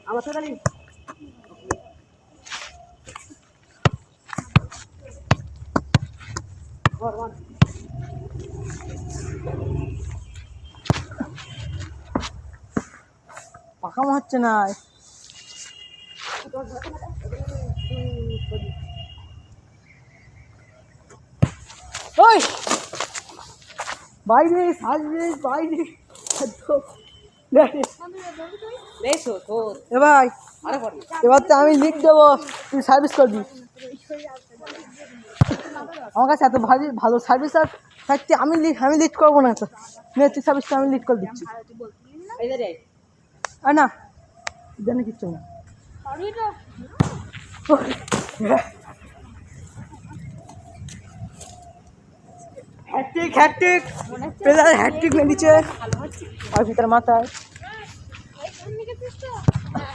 আমার তো জানি পাকামো হচ্ছে না। ওই বাইরে সাজবে বাইরে এ ভাই এবার তো আমি লিখ দেবো, তুই সার্ভিস করবি। আমার কাছে এত ভারী ভালো সার্ভিস আর থাকতে আমি লিড করবো না। তো তুই সার্ভিসটা আমি লিড করে দিচ্ছি। আর না জানি কিচ্ছু না। হ্যাট্রিক হ্যাট্রিক প্লেয়ার হ্যাট্রিক মেরেছে আর ভিতরে মাথায়।